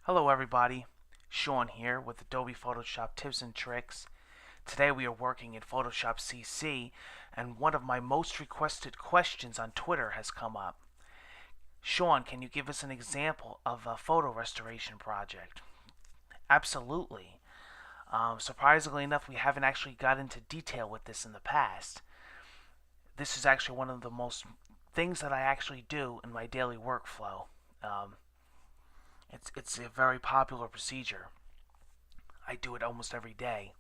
Hello everybody, Sean here with Adobe Photoshop tips and tricks. Today we are working in Photoshop CC and one of my most requested questions on Twitter has come up. Sean, can you give us an example of a photo restoration project? Absolutely. Surprisingly enough, we haven't actually got into detail with this in the past. This is actually one of the most things that I actually do in my daily workflow. Um, it's a very popular procedure. I do it almost every day.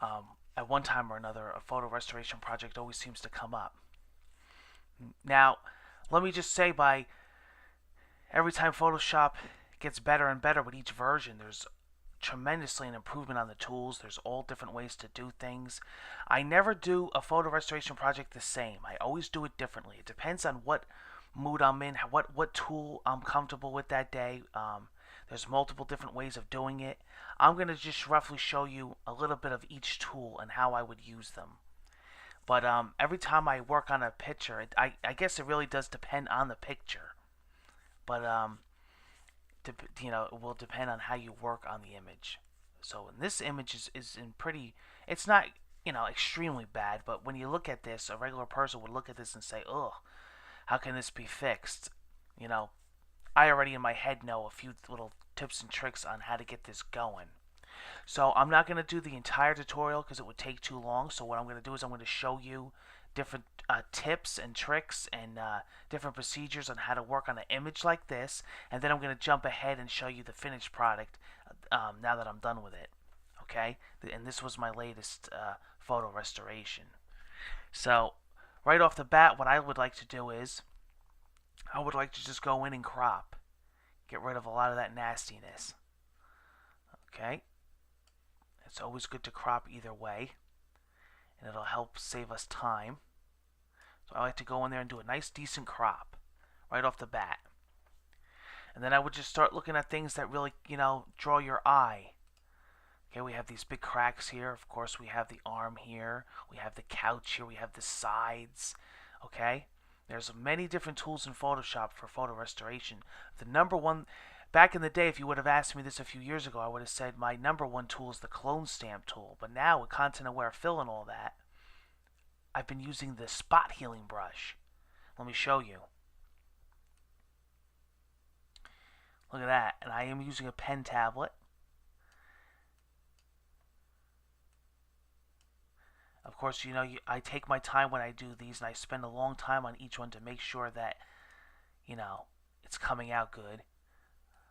At one time or another, a photo restoration project always seems to come up. Now, let me just say, by every time Photoshop gets better and better with each version, there's tremendously an improvement on the tools. There's all different ways to do things. I never do a photo restoration project the same. I always do it differently. It depends on what mood I'm in, what tool I'm comfortable with that day. There's multiple different ways of doing it. I'm going to just roughly show you a little bit of each tool and how I would use them. But every time I work on a picture, I guess it really does depend on the picture. But it will depend on how you work on the image. So this image is in pretty, it's not, extremely bad, but when you look at this, a regular person would look at this and say, ugh, how can this be fixed? You know, I already in my head know a few little tips and tricks on how to get this going. So I'm not going to do the entire tutorial because it would take too long. So what I'm going to do is I'm going to show you different tips and tricks and different procedures on how to work on an image like this, and then I'm going to jump ahead and show you the finished product now that I'm done with it. Okay, and this was my latest photo restoration. So right off the bat, what I would like to do is I would like to just go in and crop, get rid of a lot of that nastiness. Okay, it's always good to crop either way, and it'll help save us time. So I like to go in there and do a nice decent crop right off the bat. And then I would just start looking at things that really, draw your eye. Okay, we have these big cracks here. Of course, we have the arm here. We have the couch here. We have the sides. Okay, there's many different tools in Photoshop for photo restoration. The number one, back in the day, if you would have asked me this a few years ago, I would have said my number one tool is the clone stamp tool. But now with content aware fill and all that, I've been using the spot healing brush. Let me show you. Look at that. And I am using a pen tablet. Of course, I take my time when I do these, and I spend a long time on each one to make sure that, it's coming out good.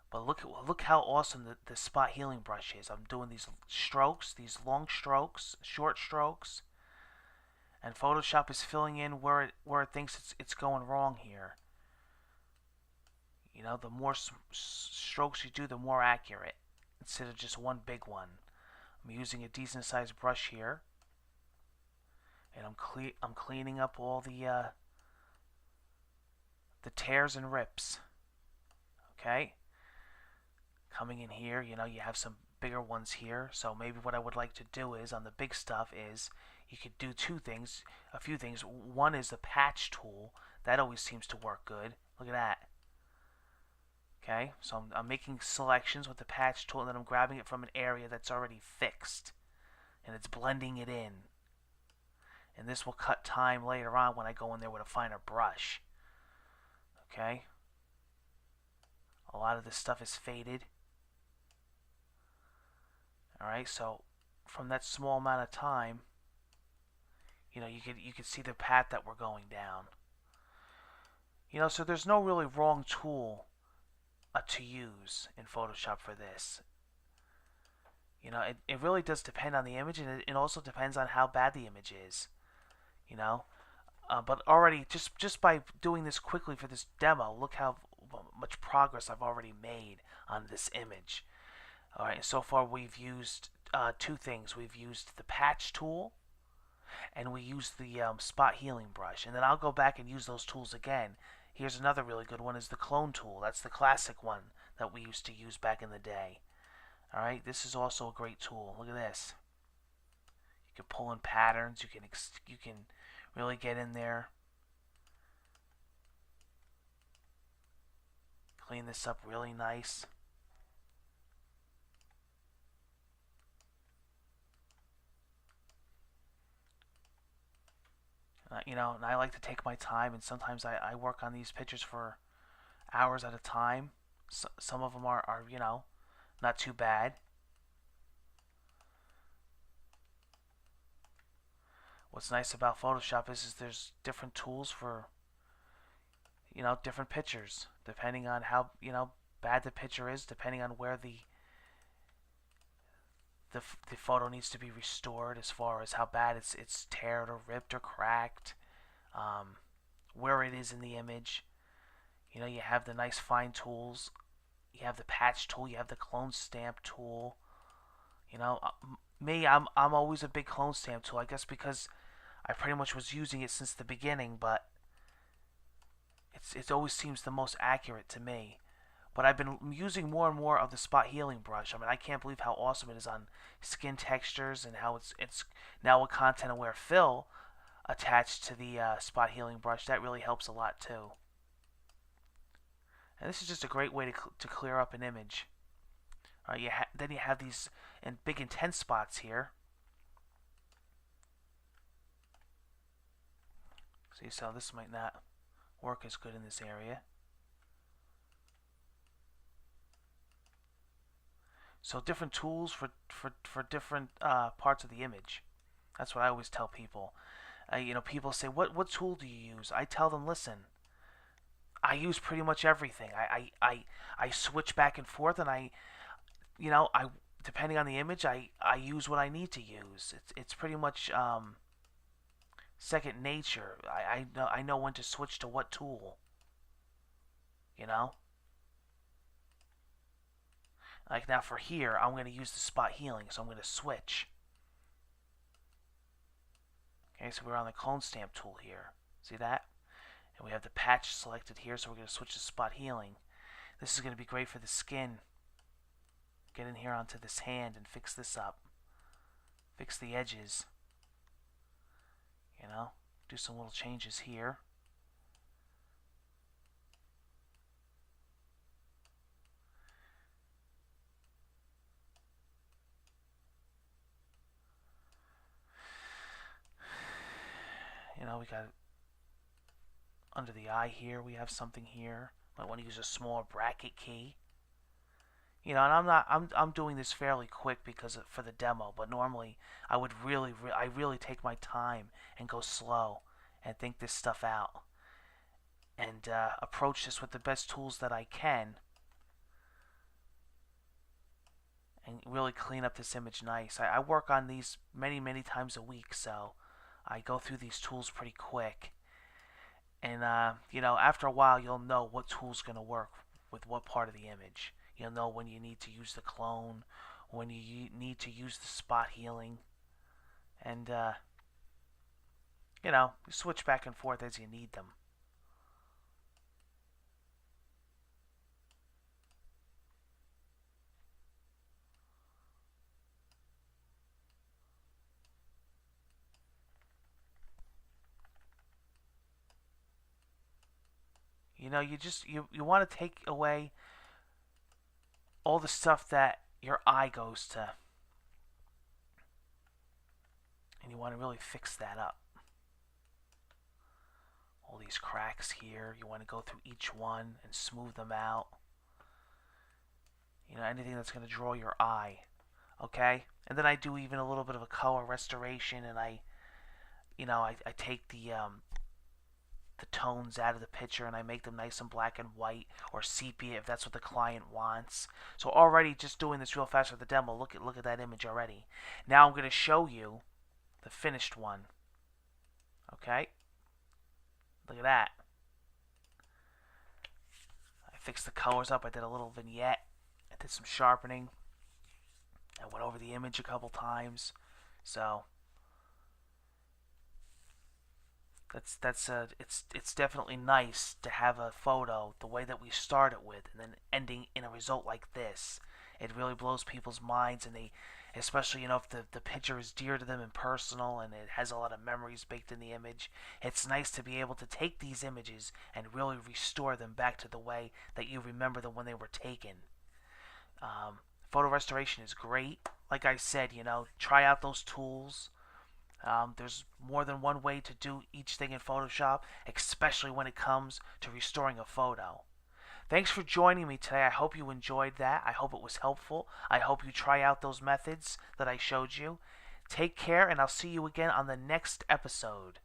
But look how awesome the spot healing brush is. I'm doing these strokes, these long strokes, short strokes, and Photoshop is filling in where it thinks it's going wrong here. The more strokes you do, the more accurate, instead of just one big one. I'm using a decent sized brush here, and I'm cleaning up all the tears and rips. Okay, coming in here, you have some bigger ones here. So maybe what I would like to do is on the big stuff is you could do a few things. One is the patch tool. That always seems to work good. Look at that. Okay, so I'm making selections with the patch tool, and then I'm grabbing it from an area that's already fixed, and it's blending it in. And this will cut time later on when I go in there with a finer brush. Okay, a lot of this stuff is faded. Alright, so from that small amount of time, you could see the path that we're going down. So there's no really wrong tool to use in Photoshop for this. It really does depend on the image, and it also depends on how bad the image is. But already, just by doing this quickly for this demo, look how much progress I've already made on this image. Alright, so far we've used two things. We've used the patch tool, and we used the spot healing brush. And then I'll go back and use those tools again. Here's another really good one, is the clone tool. That's the classic one that we used to use back in the day. Alright, this is also a great tool. Look at this. You can pull in patterns. You can really get in there. Clean this up really nice. And I like to take my time, and sometimes I work on these pictures for hours at a time. Some of them are not too bad. What's nice about Photoshop is there's different tools for different pictures depending on how bad the picture is, depending on where the photo needs to be restored, as far as how bad it's teared or ripped or cracked, um, where it is in the image. You have the nice fine tools. You have the patch tool. You have the clone stamp tool. You know, uh, Me, I'm always a big clone stamp tool. I guess because I pretty much was using it since the beginning, but it always seems the most accurate to me. But I've been using more and more of the spot healing brush. I mean, I can't believe how awesome it is on skin textures, and how it's now with content aware fill attached to the spot healing brush. That really helps a lot too. And this is just a great way to clear up an image. Then you have these big intense spots here. See, so this might not work as good in this area. So different tools for different parts of the image. That's what I always tell people. People say, "What tool do you use?" I tell them, "Listen, I use pretty much everything. I switch back and forth, and I depending on the image, I use what I need to use. It's pretty much second nature. I know when to switch to what tool. You know, like now for here, I'm going to use the spot healing, so I'm going to switch. Okay, so we're on the clone stamp tool here. See that? And we have the patch selected here, so we're going to switch to spot healing. This is going to be great for the skin. Get in here onto this hand and fix this up. Fix the edges. Do some little changes here. We got under the eye here, we have something here. Might want to use a smaller bracket key. And I'm doing this fairly quick for the demo, but normally I really take my time and go slow and think this stuff out, and approach this with the best tools that I can, and really clean up this image nice. I work on these many times a week, so I go through these tools pretty quick. And after a while, you'll know what tool's going to work with what part of the image. You'll know when you need to use the clone, when you need to use the spot healing, and you switch back and forth as you need them. You want to take away all the stuff that your eye goes to, and you want to really fix that up. All these cracks here, you want to go through each one and smooth them out. Anything that's going to draw your eye. Okay? And then I do even a little bit of a color restoration, and I take the tones out of the picture, and I make them nice and black and white, or sepia if that's what the client wants. So already, just doing this real fast for the demo, look at that image already. Now I'm going to show you the finished one. Okay? Look at that. I fixed the colors up. I did a little vignette. I did some sharpening. I went over the image a couple times. So it's definitely nice to have a photo the way that we start it with, and then ending in a result like this. It really blows people's minds, and they, especially if the picture is dear to them and personal, and it has a lot of memories baked in the image. It's nice to be able to take these images and really restore them back to the way that you remember them when they were taken. Photo restoration is great. Like I said, try out those tools. There's more than one way to do each thing in Photoshop, especially when it comes to restoring a photo. Thanks for joining me today. I hope you enjoyed that. I hope it was helpful. I hope you try out those methods that I showed you. Take care, and I'll see you again on the next episode.